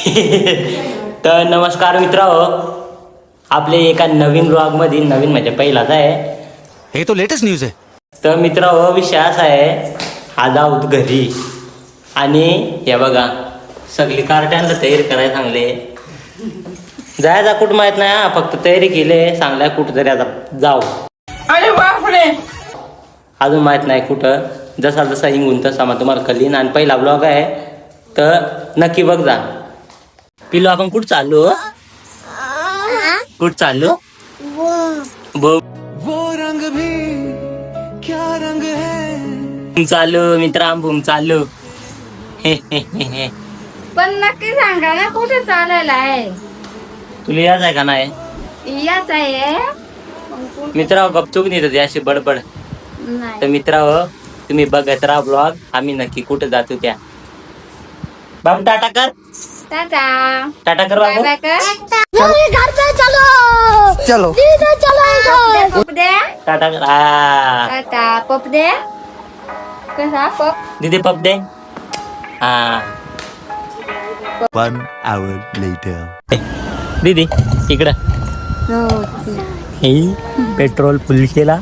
तर नमस्कार मित्रांनो, आपले एका नवीन ब्लॉगमध्ये नवीन म्हणजे पहिलाच आहे. हे तो लेटेस्ट न्यूज आहे. तर मित्रांनो, विषय असा आहे, आज आहोत घरी आणि हे बघा सगळी कार्ट्यांना तयारी करायला सांगले. जायचा कुठं माहित नाही हा, फक्त तयारी केली सांगलाय कुठं तरी आता जाऊ. अरे बापरे, अजून माहित नाही कुठं. जसा जसा हिंगून तसा मग तुम्हाला कळीन. आणि पहिला ब्लॉग आहे तर नक्की बघ जा. पिलो आपण कुठं चाललो? कुठं चाललो? वो रंग भी क्या रंग है. चालू मित्रा भूम चालू. पण नक्की सांगा ना कुठे चालायला आहे. तुला याच आहे का नाही? याच आहे मित्रा गपचूक नाही तर अशी बडबड. तर नाही. मित्रा तुम्ही बघत राहा ब्लॉग. आम्ही नक्की कुठं जातो त्या. बाबू टाटा कर. टाटा. टाटा कर बाय बाबू. बाय कर. चलो पप दे. टाटा कर. हा टाटा पप दे. कसा पप? दीदी पप दे. हा 1 hour later. दीदी इकडं. हे पेट्रोल फुल केला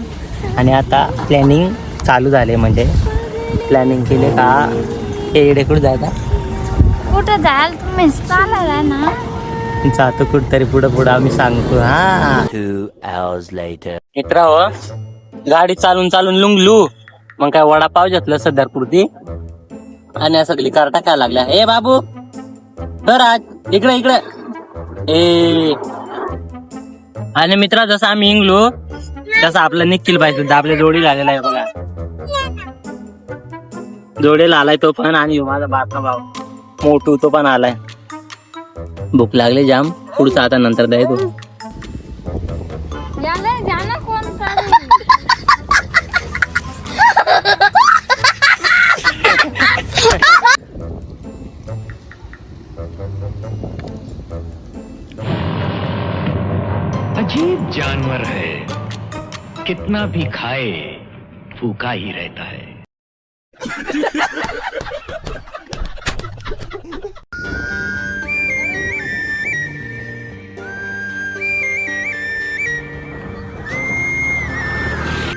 आणि आता प्लॅनिंग चालू झाले. म्हणजे प्लॅनिंग केले का हे इकडे कुठं जायचा. कुठं जाल तुम्ही चालायला ना. जातो कुठतरी पुढं पुढं आम्ही सांगतो. हा 2 hours later. मित्रा गाडी चालून चालून लुंगलू. मग काय वडापाव घेतलं सदरपुरती आणि या सगळी कार टाकायला लागल्या. ए बाबू तर आज इकडे इकडे ए. आणि मित्रा जसं आम्ही इंगलो तसं आपलं निखिल बाई सुद्धा आपल्या जोडी लागलेला आहे बघा. जोडीला आलाय तो पण. आणि माझा बारका भाऊ मोठू तो पण आलाय. भूक लागली जाम. पुढचा आता नंतर द्याय तो. याला जाना कोण चालेल. अजीब जानवर है, कितना भी खाए भूखा ही रहता है.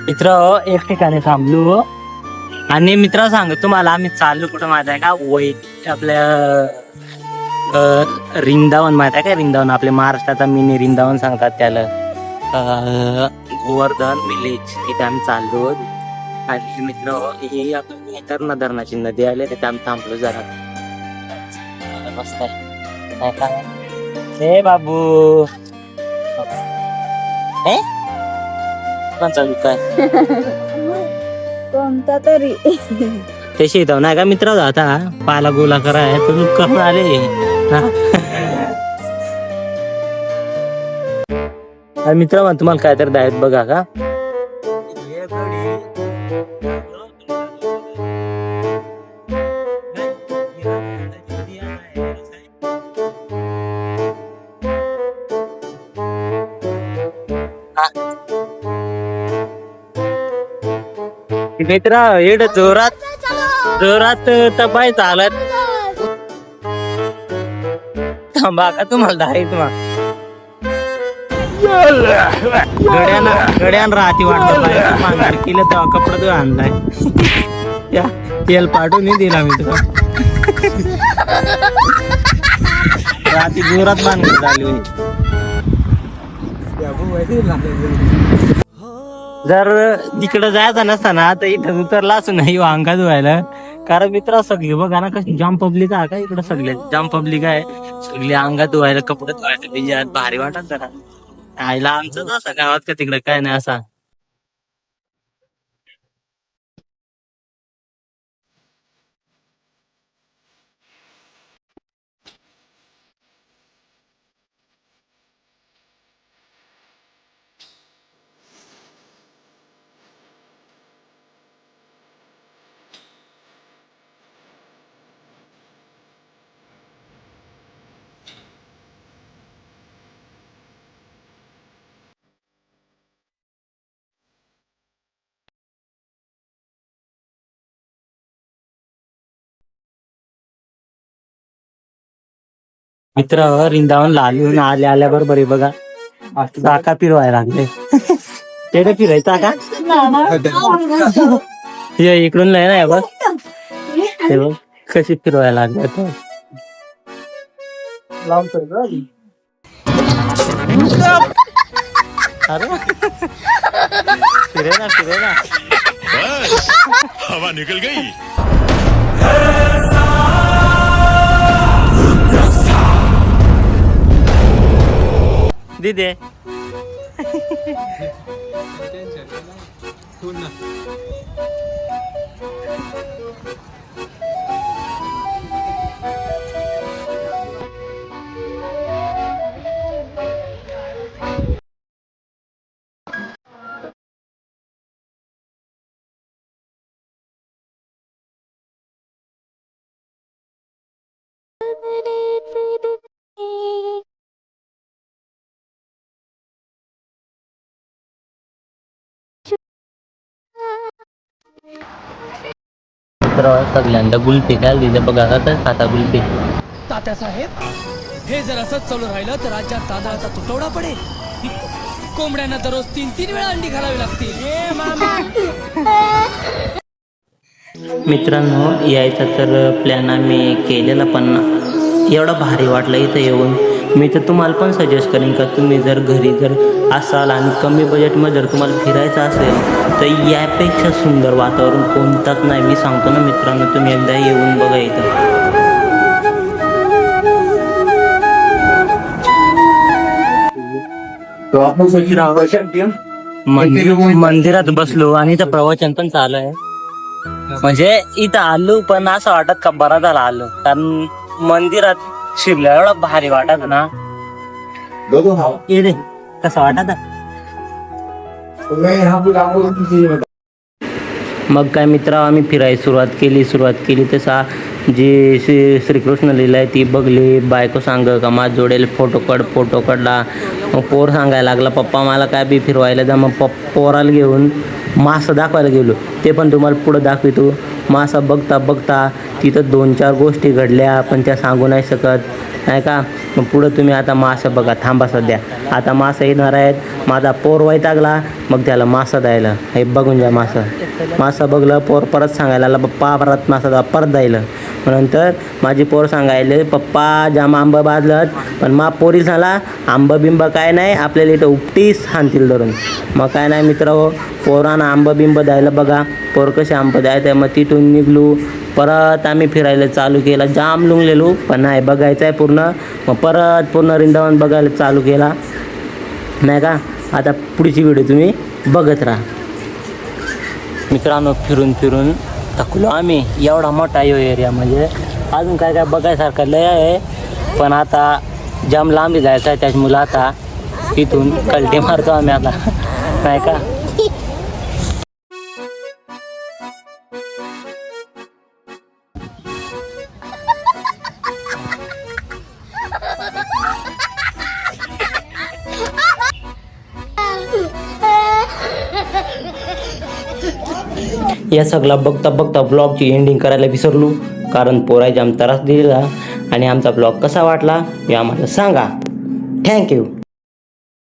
मित्र एक ठिकाणी थांबलो आणि मित्र सांग तुम्हाला आम्ही चाललो कुठं माहित आहे का. आपल्या रिंदावन माहित आहे का. रिंदावन आपल्या महाराष्ट्राचा मिनी रिंदावन सांगतात त्याला. गोवर्धन विलेज तिथे आम्ही चाललो. आणि मित्र ही आपली तरणा धरणाची नदी आली तिथे आम्ही थांबलो जरा. मस्त आहे नाही का. हे बाबू हे पण चालू काय कोणता तरी. ते शेताव नाही का मित्र आता पाला गोला कराय तुम्ही करून आले. मित्र मग तुम्हाला काय तर द्यायत बघा का. मित्र एवढं जोरात जोरात तपाय चालत थांबा का तुम्हाला धारित गड्यान राहती वाटत. मांजर केलं तेव्हा कपडा तू आणलाय. तेल पाठवून नाही दिला मी तुला. राती जोरात बांधली झाली. जर तिकडं जायचं नसताना तर इथं उतरला असं नाही अंगात व्हायला. कारण मित्र सगळी बघा ना कशी जाम पब्लिक आहे का इकडं. सगळे जाम पब्लिक आहे. सगळी अंगात धुवायला कपडे धुवायला भारी वाटत जरा. आईला आमचं असं गावात का तिकडं काय नाही असा. मित्र रिंदावनला आलो ना, आल्या बरोबर आहे बघा चाका फिरवायला लागले. तेडे फिरायचा का हे इकडून नाही ना बघ, हे बघ कशी फिरवायला लागले आता. अरे फिरे ना हवा निकल गई. दीदी तर सगळ्यांदा गुलपी काय दिलं बघा आता गुलपी. तात्यासाहेब हे जर असंच चालू राहिलं तर राज्यात तांदळाचा तुटवडा पडेल. कोंबड्यांना दररोज 3-3 वेळा अंडी घालावी लागतील. मित्रांनो यायचा तर प्लॅन आम्ही केलेला, पण एवढा भारी वाटलं इथं येऊन. मी तर तुम्हाला पण सजेस्ट करेन का तुम्ही जर घरी जर असाल आणि कमी बजेटमध्ये जर तुम्हाला फिरायचं असेल तर यापेक्षा सुंदर वातावरण कोणताच नाही. मी सांगतो ना मित्रांनो, तुम्ही एकदा येऊन बघा इथं. मंदिरात बसलो आणि इथं प्रवचन पण चालू आहे. म्हणजे इथं आलो पण असं वाटत का बरा झाला आलो, कारण मंदिरात शिरल्या एवढा भारी वाटत ना. कसं वाटत. मग काय मित्र आम्ही फिरायला सुरुवात केली तसा जी श्रीकृष्ण लीला आहे ती बघली. बायको सांग का माझ जोडेल फोटो काढला. मग पोर सांगायला लागला पप्पा मला काय बी फिरवायला जा. मग पोराला घेऊन मासा दाखवायला गेलो, ते पण तुम्हाला पुढं दाखवितो. मासा बघता तिथं 2-4 गोष्टी घडल्या पण त्या सांगू नाही शकत नाही का. मग पुढं तुम्ही आता मासा बघा, थांबा सध्या. आता मासा येणार आहेत. माझा पोर वैतागला मग त्याला मासा द्यायला. हे बघून जा मासा बघलं. पोर परत सांगायला लागला पप्पा परत मासा परत द्यायला. नंतर माझी पोर सांगायले पप्पा जाम आंबा बाजलत, पण मा पोरी झाला आंबा बिंबा काय नाही, आपल्याला इथं उपटीस हाणतील धरून. मग काय नाही मित्र पोरांना आंबा बिंबा द्यायला बघा. पोर कसे आंबा द्यायचं. मग तिथून निघलो परत आम्ही फिरायला चालू केला. जाम लुंगलेलो पण नाही बघायचं आहे पूर्ण. मग परत पूर्ण रिंदावन बघायला चालू केला नाही का. आता पुढची व्हिडिओ तुम्ही बघत राहा. मित्रांनो फिरून थकलो आम्ही. एवढा मोठा यो एरिया म्हणजे अजून काय बघायसारखं लय आहे, पण आता जाम लांबी जायचं आहे त्याच्यामुळं आता तिथून कल्टी मारतो आम्ही आता नाही का. या सगळा बघता ब्लॉगची एंडिंग करायला विसरलो, कारण पोरायचा आम त्रास दिलेला. आणि आमचा ब्लॉग कसा वाटला हे आम्हाला सांगा. थँक्यू.